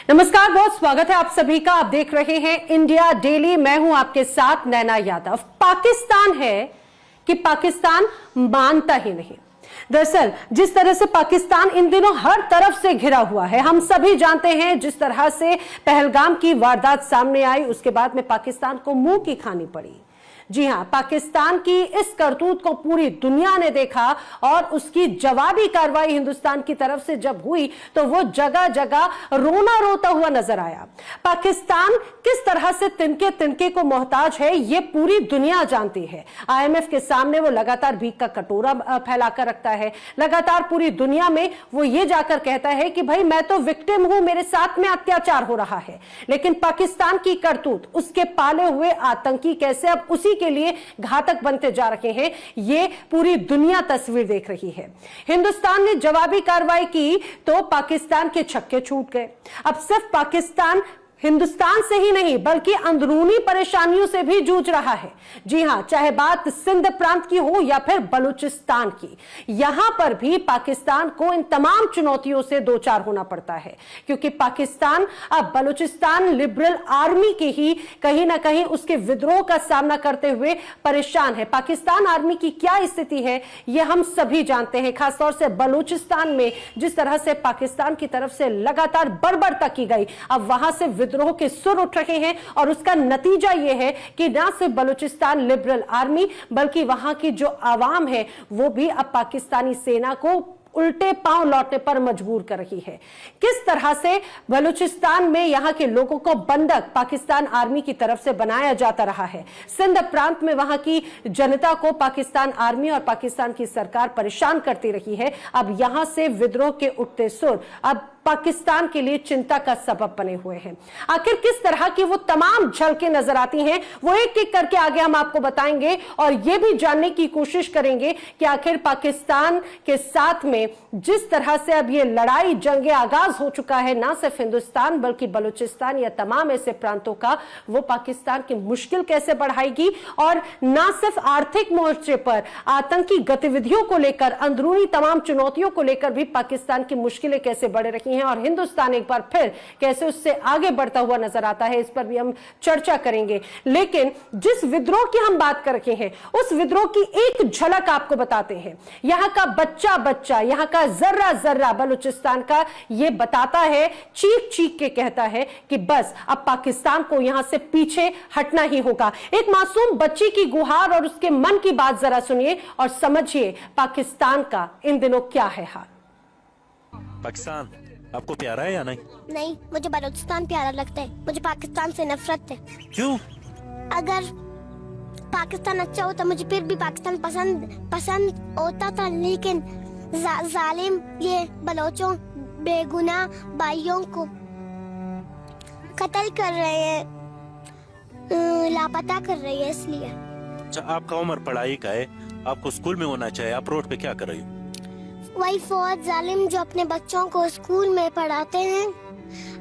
नमस्कार, बहुत स्वागत है आप सभी का। आप देख रहे हैं इंडिया डेली। मैं हूं आपके साथ नैना यादव। पाकिस्तान है कि पाकिस्तान मानता ही नहीं। दरअसल जिस तरह से पाकिस्तान इन दिनों हर तरफ से घिरा हुआ है, हम सभी जानते हैं। जिस तरह से पहलगाम की वारदात सामने आई, उसके बाद में पाकिस्तान को मुंह की खानी पड़ी। जी हां, पाकिस्तान की इस करतूत को पूरी दुनिया ने देखा और उसकी जवाबी कार्रवाई हिंदुस्तान की तरफ से जब हुई तो वो जगह जगह रोना रोता हुआ नजर आया। पाकिस्तान किस तरह से तिनके तिनके को मोहताज है, ये पूरी दुनिया जानती है। आईएमएफ के सामने वो लगातार भीख का कटोरा फैलाकर रखता है। लगातार पूरी दुनिया में वो ये जाकर कहता है कि भाई मैं तो विक्टिम हूं, मेरे साथ में अत्याचार हो रहा है। लेकिन पाकिस्तान की करतूत, उसके पाले हुए आतंकी कैसे अब उसी के लिए घातक बनते जा रहे हैं, ये पूरी दुनिया तस्वीर देख रही है। हिंदुस्तान ने जवाबी कार्रवाई की तो पाकिस्तान के छक्के छूट गए। अब सिर्फ पाकिस्तान हिंदुस्तान से ही नहीं बल्कि अंदरूनी परेशानियों से भी जूझ रहा है। जी हां, चाहे बात सिंध प्रांत की हो या फिर बलूचिस्तान की, यहां पर भी पाकिस्तान को इन तमाम चुनौतियों से दो चार होना पड़ता है। क्योंकि पाकिस्तान अब बलूचिस्तान लिबरल आर्मी के ही कहीं ना कहीं उसके विद्रोह का सामना करते हुए परेशान है। पाकिस्तान आर्मी की क्या स्थिति है यह हम सभी जानते हैं। खासतौर से बलूचिस्तान में जिस तरह से पाकिस्तान की तरफ से लगातार बर्बरता की गई, अब वहां से विद्रोह के सुर उठ रहे हैं और उसका नतीजा यह है कि न सिर्फ बलूचिस्तान लिबरल आर्मी बल्कि वहां की जो आवाम है वो भी अब पाकिस्तानी सेना को उल्टे पांव लौटने पर मजबूर कर रही है। किस तरह से बलूचिस्तान में यहां के लोगों को बंधक पाकिस्तान आर्मी की तरफ से बनाया जाता रहा है। सिंध प्रांत में वहां की जनता को पाकिस्तान आर्मी और पाकिस्तान की सरकार परेशान करती रही है। अब यहां से विद्रोह के उठते सुर अब पाकिस्तान के लिए चिंता का सबब बने हुए हैं। आखिर किस तरह की वो तमाम झलकें नजर आती हैं, वो एक एक करके आगे हम आपको बताएंगे और ये भी जानने की कोशिश करेंगे कि आखिर पाकिस्तान के साथ में जिस तरह से अब ये लड़ाई जंग आगाज हो चुका है, ना सिर्फ हिंदुस्तान बल्कि बलूचिस्तान या तमाम ऐसे प्रांतों का, वो पाकिस्तान की मुश्किल कैसे बढ़ाएगी और ना सिर्फ आर्थिक मोर्चे पर आतंकी गतिविधियों को लेकर, अंदरूनी तमाम चुनौतियों को लेकर भी पाकिस्तान की मुश्किलें कैसे बढ़ रही हैं और हिंदुस्तान एक बार फिर कैसे उससे आगे बढ़ता हुआ नजर आता है, इस पर भी हम चर्चा करेंगे। लेकिन जिस विद्रोह की हम बात कर रहे हैं उस विद्रोह की एक झलक आपको बताते हैं। यहां का बच्चा बच्चा, यहां का जर्रा जर्रा बलूचिस्तान का ये बताता है, चीख चीख के कहता है कि बस अब पाकिस्तान को यहां से पीछे हटना ही होगा। एक मासूम बच्ची की गुहार और उसके मन की बात जरा सुनिए और समझिए पाकिस्तान का इन दिनों क्या है हाल। पाकिस्तान आपको प्यारा है या नहीं? नहीं, मुझे बलूचिस्तान प्यारा लगता है। मुझे पाकिस्तान से नफरत है। क्यों? अगर पाकिस्तान अच्छा होता मुझे फिर भी पाकिस्तान पसंद होता था, लेकिन जालिम ये बलोचों बेगुनाह भाइयों को कत्ल कर रहे हैं, लापता कर रही है। इसलिए अच्छा, आपका उम्र पढ़ाई का है, आपको स्कूल में होना चाहिए, आप रोड पे क्या कर रही हो? वही फौज जालिम जो अपने बच्चों को स्कूल में पढ़ाते हैं,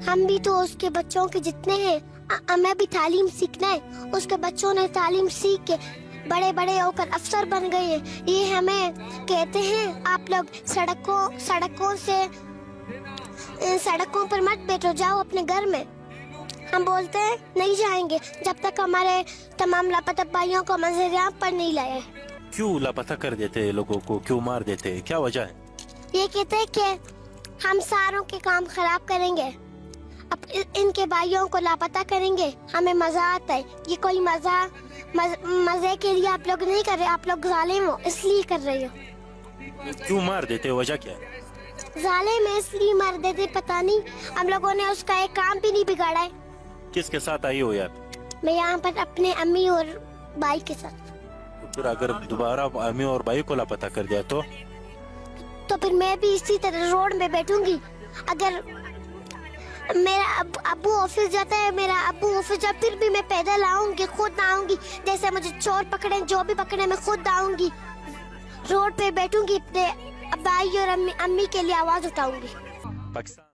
हम भी तो उसके बच्चों के जितने हैं। हमें भी तालीम सीखना है। उसके बच्चों ने तालीम सीख के बड़े बड़े होकर अफसर बन गए हैं। ये हमें कहते हैं आप लोग सड़कों पर मत बैठो, जाओ अपने घर में। हम बोलते हैं नहीं जाएंगे जब तक हमारे तमाम लापता भाइयों को मंजर पर नहीं लाए। क्यों लापता कर देते लोगों को, क्यों मार देते, क्या वजह है? ये कहते हैं कि हम सारों के काम खराब करेंगे, अब इनके भाइयों को लापता करेंगे, हमें मजा आता है। ये कोई मजे के लिए आप लोग नहीं कर रहे, आप लोग जालिम हो इसलिए कर रहे हो। क्यों मार देते, वजह क्या है? जालिम है इसलिए मार देते, पता नहीं। हम लोगों ने उसका एक काम भी नहीं बिगाड़ा है। किसके साथ आई हो यार? मैं यहाँ पर अपने अम्मी और भाई के साथ। फिर अगर दोबारा अम्मी और भाई को लापता कर दिया तो फिर मैं भी इसी तरह रोड में बैठूंगी। अगर मेरा अब्बू ऑफिस जाता है, मेरा अब्बू ऑफिस जाता, फिर भी मैं पैदल आऊंगी, खुद आऊंगी। जैसे मुझे चोर पकड़े, जो भी पकड़े, मैं खुद आऊंगी, रोड पे बैठूंगी, अपने भाई और अम्मी के लिए आवाज उठाऊंगी। पाकिस्तान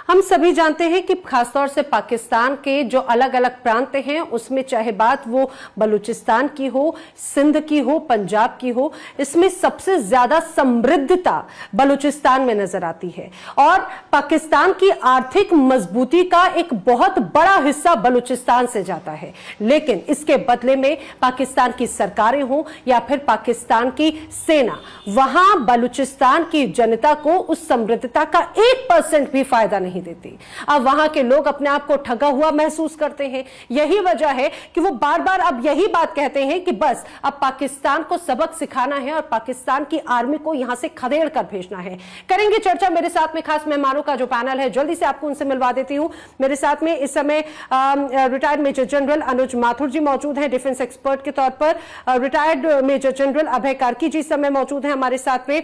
हम सभी जानते हैं कि खासतौर से पाकिस्तान के जो अलग अलग प्रांत हैं उसमें चाहे बात वो बलूचिस्तान की हो, सिंध की हो, पंजाब की हो, इसमें सबसे ज्यादा समृद्धता बलूचिस्तान में नजर आती है और पाकिस्तान की आर्थिक मजबूती का एक बहुत बड़ा हिस्सा बलूचिस्तान से जाता है। लेकिन इसके बदले में पाकिस्तान की सरकारें हो या फिर पाकिस्तान की सेना वहां बलूचिस्तान की जनता को उस समृद्धता का 1% भी फायदा नहीं देती। अब वहां के लोग अपने आप को ठगा हुआ महसूस करते हैं। यही वजह है कि वो बार बार अब यही बात कहते हैं कि बस अब पाकिस्तान को सबक सिखाना है और पाकिस्तान की आर्मी को यहां से खदेड़ कर भेजना है। करेंगे चर्चा मेरे साथ में खास मेहमानों का जो पैनल है, जल्दी से आपको उनसे मिलवा देती हूं। मेरे साथ में इस समय रिटायर्ड मेजर जनरल अनुज माथुर जी मौजूद हैं, डिफेंस एक्सपर्ट के तौर पर। रिटायर्ड मेजर जनरल अभय कार्की जी इस समय मौजूद हैं हमारे साथ में।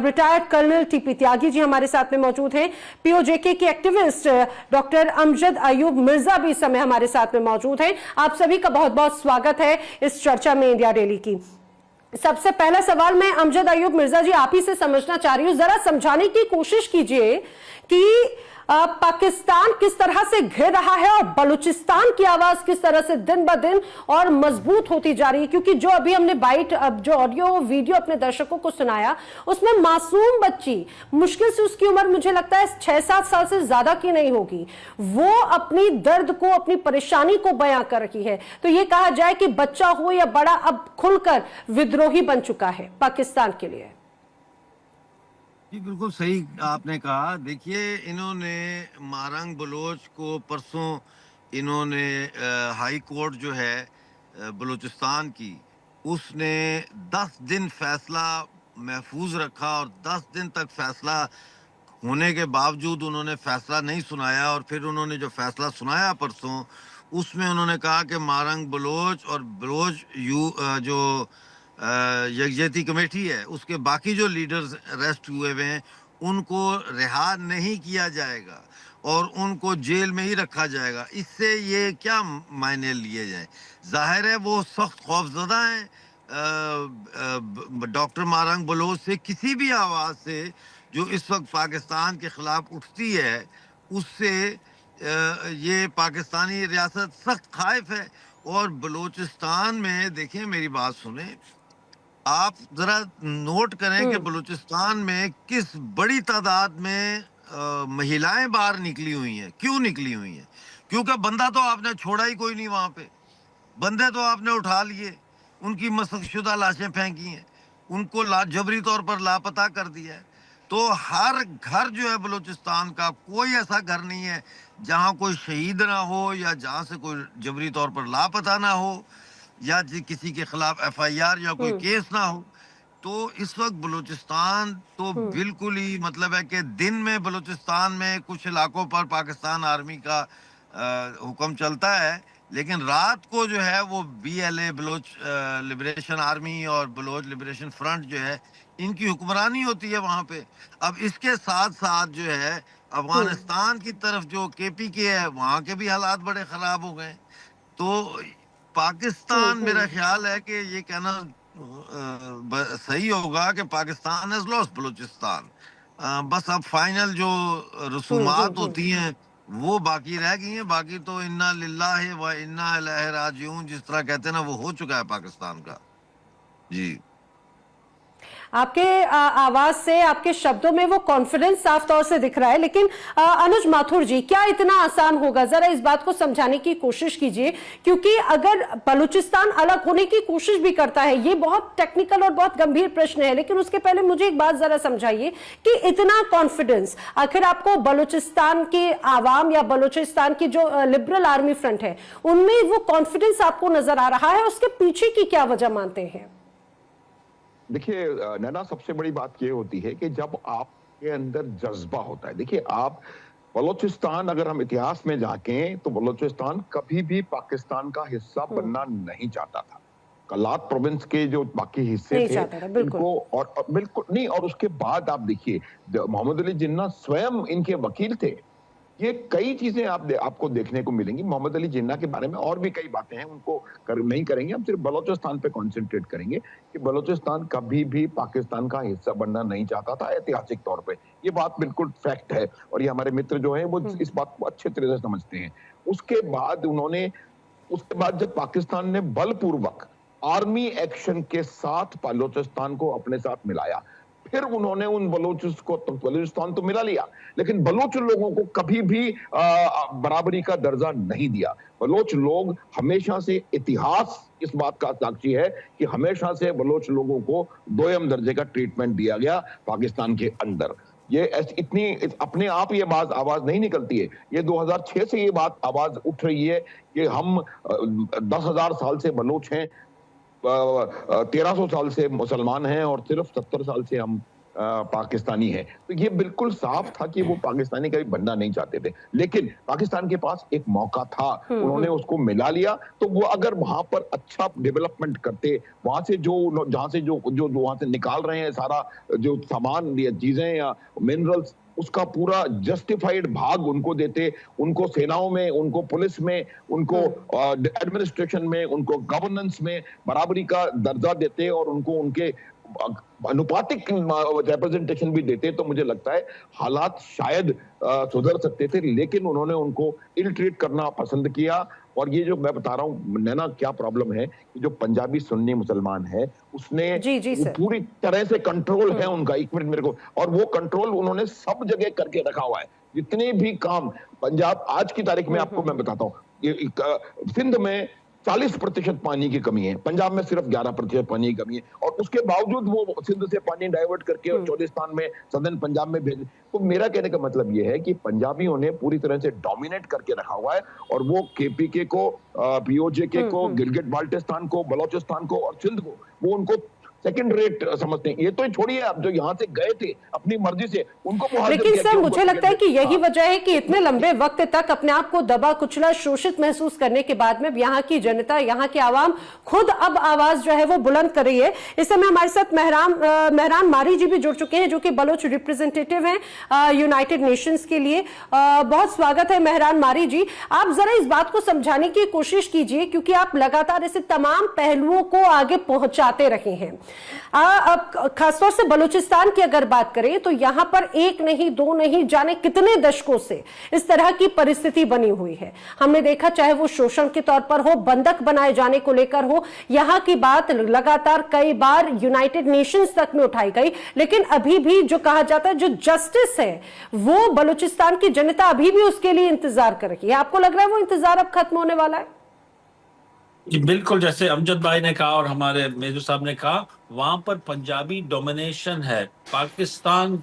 Retired colonel TP Tyagi ji हमारे साथ में मौजूद हैं। पीओजेके की एक्टिविस्ट डॉक्टर अमजद अयूब मिर्जा भी इस समय हमारे साथ में मौजूद हैं। आप सभी का बहुत बहुत स्वागत है इस चर्चा में इंडिया डेली की। सबसे पहला सवाल मैं अमजद अयूब मिर्जा जी आप ही से समझना चाह रही हूं, जरा समझाने की कोशिश कीजिए कि पाकिस्तान किस तरह से घिर रहा है और बलूचिस्तान की आवाज किस तरह से दिन ब दिन और मजबूत होती जा रही है। क्योंकि जो अभी हमने जो ऑडियो वीडियो अपने दर्शकों को सुनाया उसमें मासूम बच्ची, मुश्किल से उसकी उम्र मुझे लगता है 6-7 साल से ज्यादा की नहीं होगी, वो अपनी दर्द को, अपनी परेशानी को बयां कर रही है। तो ये कहा जाए कि बच्चा हो या बड़ा अब खुलकर विद्रोही बन चुका है पाकिस्तान के लिए। जी बिल्कुल सही आपने कहा। देखिए, इन्होंने मारंग बलोच को परसों इन्होंने हाई कोर्ट जो है बलूचिस्तान की, उसने 10 दिन फैसला महफूज रखा और 10 दिन तक फैसला होने के बावजूद उन्होंने फैसला नहीं सुनाया। और फिर उन्होंने जो फैसला सुनाया परसों, उसमें उन्होंने कहा कि मारंग बलोच और बलोच जो यकजहती कमेटी है उसके बाकी जो लीडर्स अरेस्ट हुए हुए हैं उनको रिहा नहीं किया जाएगा और उनको जेल में ही रखा जाएगा। इससे ये क्या मायने लिए जाए? जाहिर है वो सख्त खौफजदा हैं डॉक्टर मारंग बलोच से। किसी भी आवाज़ से जो इस वक्त पाकिस्तान के ख़िलाफ़ उठती है उससे ये पाकिस्तानी रियासत सख्त खाइफ है। और बलूचिस्तान में देखिए, मेरी बात सुने, आप जरा नोट करें कि बलूचिस्तान में किस बड़ी तादाद में महिलाएं बाहर निकली हुई हैं। क्यों निकली हुई हैं? क्योंकि बंदा तो आपने छोड़ा ही कोई नहीं वहां पे। बंदे तो आपने उठा लिए, उनकी मसकशुदा लाशें फेंकी हैं, उनको जबरी तौर पर लापता कर दिया है। तो हर घर जो है बलूचिस्तान का, कोई ऐसा घर नहीं है जहां कोई शहीद ना हो या जहां से कोई जबरी तौर पर लापता ना हो या किसी के खिलाफ FIR या कोई केस ना हो। तो इस वक्त बलूचिस्तान तो बिल्कुल ही मतलब है कि दिन में बलूचिस्तान में कुछ इलाकों पर पाकिस्तान आर्मी का हुक्म चलता है, लेकिन रात को जो है वो BLA बलोच लिबरेशन आर्मी और बलोच लिबरेशन फ्रंट जो है इनकी हुक्मरानी होती है वहाँ पे। अब इसके साथ साथ जो है अफगानिस्तान की तरफ जो KPK है वहाँ के भी हालात बड़े ख़राब हो गए। तो पाकिस्तान, मेरा ख्याल है कि ये कहना सही होगा कि पाकिस्तान हैज लॉस्ट बलूचिस्तान। बस अब फाइनल जो रसूमात होती हैं वो बाकी रह गई हैं। बाकी तो इन्ना लिल्लाहि व इन्ना इलैहि राजिऊन जिस तरह कहते हैं ना, वो हो चुका है पाकिस्तान का। जी, आपके आवाज से, आपके शब्दों में वो कॉन्फिडेंस साफ तौर से दिख रहा है। लेकिन अनुज माथुर जी, क्या इतना आसान होगा? जरा इस बात को समझाने की कोशिश कीजिए, क्योंकि अगर बलूचिस्तान अलग होने की कोशिश भी करता है, ये बहुत टेक्निकल और बहुत गंभीर प्रश्न है, लेकिन उसके पहले मुझे एक बात जरा समझाइए कि इतना कॉन्फिडेंस आखिर आपको बलूचिस्तान की आवाम या बलूचिस्तान की जो लिबरल आर्मी फ्रंट है उनमें वो कॉन्फिडेंस आपको नजर आ रहा है, उसके पीछे की क्या वजह मानते हैं? देखिए नैना, सबसे बड़ी बात यह होती है कि जब आपके अंदर जज्बा होता है। देखिए, आप बलूचिस्तान, अगर हम इतिहास में झांकें तो बलूचिस्तान कभी भी पाकिस्तान का हिस्सा बनना नहीं चाहता था। कलात प्रोविंस के जो बाकी हिस्से थे इनको और बिल्कुल नहीं। और उसके बाद आप देखिए, मोहम्मद अली जिन्ना स्वयं इनके वकील थे ये कई चीजें आपको देखने को मिलेंगी। मोहम्मद अली जिन्ना के बारे में और भी कई बातें हैं, उनको नहीं करेंगे। हम सिर्फ बलोचिस्तान पे कंसंट्रेट करेंगे कि बलोचिस्तान कभी भी पाकिस्तान का हिस्सा बनना नहीं चाहता था ऐतिहासिक तौर पे। ये बात बिल्कुल फैक्ट है और ये हमारे मित्र जो हैं वो इस बात को अच्छे तरह से समझते हैं। उसके बाद जब पाकिस्तान ने बलपूर्वक आर्मी एक्शन के साथ बलोचिस्तान को अपने साथ मिलाया, फिर उन्होंने उन बलूचिस्तान तो मिला लिया, लेकिन बलोच लोगों को कभी भी बराबरी का दर्जा नहीं दिया। बलोच लोग हमेशा से, इतिहास इस बात का साक्षी है कि हमेशा से बलोच लोगों को दोयम दर्जे का ट्रीटमेंट दिया गया पाकिस्तान के अंदर। ये इतनी अपने आप ये बात आवाज नहीं निकलती है, ये 2006 से ये बात आवाज उठ रही है कि हम 10,000 साल से बलोच हैं, 1300 साल से मुसलमान हैं और सिर्फ 70 साल से हम पाकिस्तानी हैं। तो ये बिल्कुल साफ था कि वो पाकिस्तानी कभी बनना नहीं चाहते थे, लेकिन पाकिस्तान के पास एक मौका था, उन्होंने उसको मिला लिया। तो वो अगर वहां पर अच्छा डेवलपमेंट करते, वहां से जो वहां से निकाल रहे हैं सारा जो सामान या चीजें या मिनरल्स, उसका पूरा जस्टिफाइड भाग उनको देते, उनको सेनाओं में, उनको पुलिस में, उनको एडमिनिस्ट्रेशन में, उनको गवर्नेंस में बराबरी का दर्जा देते और उनको उनके अनुपातिक रिप्रेजेंटेशन भी देते, तो मुझे लगता है हालात शायद सुधर सकते थे। लेकिन उन्होंने उनको इल ट्रीट करना पसंद किया। और ये जो मैं बता रहा हूँ नैना, क्या प्रॉब्लम है कि जो पंजाबी सुन्नी मुसलमान है उसने पूरी तरह से कंट्रोल है उनका, एक मिनट मेरे को, और वो कंट्रोल उन्होंने सब जगह करके रखा हुआ है। जितने भी काम पंजाब आज की तारीख में, आपको मैं बताता हूँ, सिंध में 40% पानी की कमी है, पंजाब में सिर्फ 11% पानी की कमी है, और उसके बावजूद वो सिंध से पानी डाइवर्ट करके और चौलिस्तान में, सदर्न पंजाब में भेज। तो मेरा कहने का मतलब ये है कि पंजाबियों ने पूरी तरह से डोमिनेट करके रखा हुआ है, और वो केपीके को, पीओजेके को, गिलगिट बाल्टिस्तान को, बलोचिस्तान को और सिंध को वो उनको सेकंड रेट समझते हैं। ये तो छोड़िए, आप जो यहाँ से गए थे अपनी मर्जी से, उनको लेकिन सर मुझे लगता है कि यही वजह है कि इतने लंबे वक्त तक अपने आप को दबा कुचला, शोषित महसूस करने के बाद में यहाँ की जनता, यहाँ की आवाम खुद अब आवाज जो है वो बुलंद कर रही है। इस समय हमारे साथ मेहरान मारी जी भी जुड़ चुके हैं, जो कि बलोच रिप्रेजेंटेटिव हैं यूनाइटेड नेशंस के लिए। बहुत स्वागत है मेहरान मारी जी। आप जरा इस बात को समझाने की कोशिश कीजिए, क्योंकि आप लगातार ऐसे तमाम पहलुओं को आगे पहुंचाते रहे हैं। अब खासतौर से बलूचिस्तान की अगर बात करें तो यहां पर एक नहीं, दो नहीं, जाने कितने दशकों से इस तरह की परिस्थिति बनी हुई है। हमने देखा, चाहे वो शोषण के तौर पर हो, बंधक बनाए जाने को लेकर हो, यहां की बात लगातार कई बार यूनाइटेड नेशंस तक में उठाई गई, लेकिन अभी भी जो कहा जाता है, जो जस्टिस है, वो बलूचिस्तान की जनता अभी भी उसके लिए इंतजार कर रही है। आपको लग रहा है वो इंतजार अब खत्म होने वाला है? जी बिल्कुल, जैसे अमजद भाई ने कहा और हमारे मेजर साहब ने कहा, वहां पर पंजाबी डोमिनेशन है। पाकिस्तान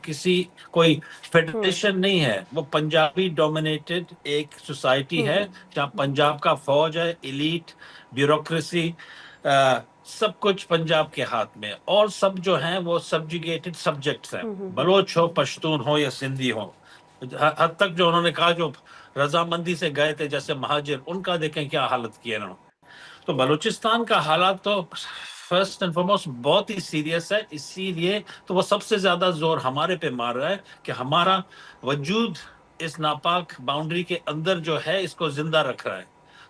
कोई फेडरेशन नहीं है, वो पंजाबी डोमिनेटेड एक सोसाइटी है, जहाँ पंजाब का फौज है, एलीट, ब्यूरोक्रेसी, सब कुछ पंजाब के हाथ में, और सब जो हैं वो सब्जुगेटेड सब्जेक्ट्स हैं, बलोच हो, पश्तून हो या सिंधी हो। हद तक जो उन्होंने कहा, जो रजामंदी से गए थे जैसे महाजिर, उनका देखें क्या हालत की है इन्होंने। तो बलूचिस्तान का हालात तो फर्स्ट एंड फॉरमोस्ट बहुत ही सीरियस है, इसीलिए तो वो सबसे ज्यादा जोर हमारे पे मार रहा है कि हमारा वजूद इस नापाक बाउंड्री के अंदर जो है इसको जिंदा रख रहा है।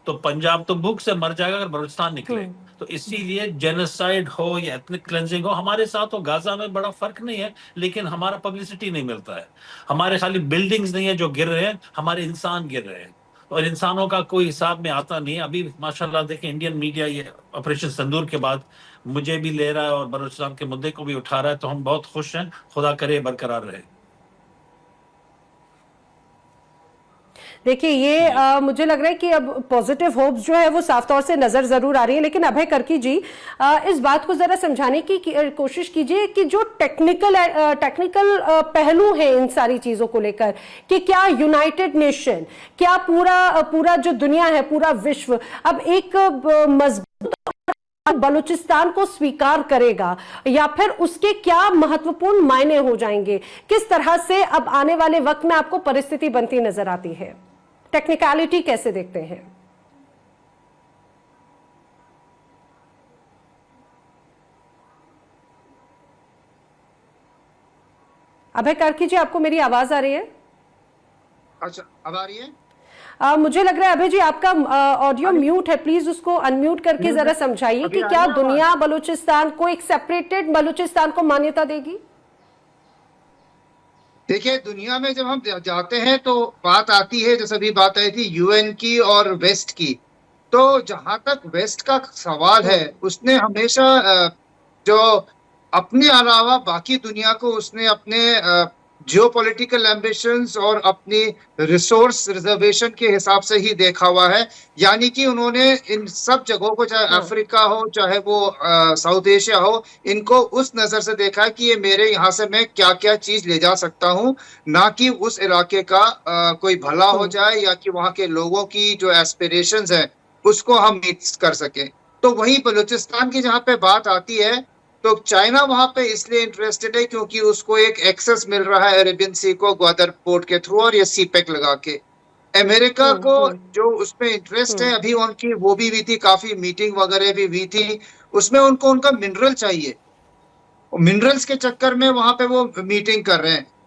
तो पंजाब तो भूख से मर जाएगा अगर बलूचिस्तान निकले। तो इसीलिए जेनोसाइड हो या एथनिक क्लेंजिंग हो, हमारे साथ हो, गाजा में बड़ा फर्क नहीं है, लेकिन हमारा पब्लिसिटी नहीं मिलता है। हमारे खाली बिल्डिंग्स नहीं है जो गिर रहे हैं, हमारे इंसान गिर रहे हैं, और इंसानों का कोई हिसाब में आता नहीं है। अभी माशाल्लाह देखें, इंडियन मीडिया ये ऑपरेशन सिंदूर के बाद मुझे भी ले रहा है और बलूचिस्तान के मुद्दे को भी उठा रहा है, तो हम बहुत खुश हैं। खुदा करे बरकरार रहे। देखिए, ये मुझे लग रहा है कि अब पॉजिटिव होप्स जो है वो साफ तौर से नजर जरूर आ रही है। लेकिन अभय कर्की जी, इस बात को जरा समझाने की कोशिश कीजिए कि जो टेक्निकल पहलू है इन सारी चीजों को लेकर, कि क्या यूनाइटेड नेशन, क्या पूरा जो दुनिया है, पूरा विश्व अब एक मजबूत बलूचिस्तान को स्वीकार करेगा, या फिर उसके क्या महत्वपूर्ण मायने हो जाएंगे? किस तरह से अब आने वाले वक्त में आपको परिस्थिति बनती नजर आती है? टेक्निकलिटी कैसे देखते हैं? अभय कार्की जी, आपको मेरी आवाज आ रही है? अच्छा, अब आ रही है? मुझे लग रहा है अभय जी आपका ऑडियो म्यूट है, प्लीज उसको अनम्यूट करके जरा समझाइए अभी कि आ क्या रही है आवाज? दुनिया बलूचिस्तान को एक सेपरेटेड बलूचिस्तान को मान्यता देगी? देखिए, दुनिया में जब हम जाते हैं तो बात आती है, जैसे अभी बात आई थी यूएन की और वेस्ट की। तो जहां तक वेस्ट का सवाल है, उसने हमेशा जो अपने अलावा बाकी दुनिया को उसने अपने जियोपॉलिटिकल एम्बिशंस और अपनी रिसोर्स रिजर्वेशन के हिसाब से ही देखा हुआ है। यानी कि उन्होंने इन सब जगहों को, चाहे अफ्रीका हो, चाहे वो साउथ एशिया हो, इनको उस नजर से देखा है कि ये मेरे यहाँ से मैं क्या क्या चीज ले जा सकता हूँ, ना कि उस इलाके का कोई भला हो जाए या कि वहाँ के लोगों की जो एस्पिरेशंस है उसको हम मीट कर सकें। तो वही बलूचिस्तान की जहाँ पे बात आती है, तो चाइना वहां पे इसलिए इंटरेस्टेड है क्योंकि उसको एक एक्सेस मिल रहा है अरेबियन सी को ग्वादर पोर्ट के थ्रू, और ये सीपेक लगा के। अमेरिका को जो उसमें इंटरेस्ट है, अभी उनकी वो भी हुई थी, काफी मीटिंग वगैरह भी हुई थी, उसमें उनको उनका मिनरल चाहिए। मिनरल्स के चक्कर में वहां पे वो मीटिंग कर रहे हैं।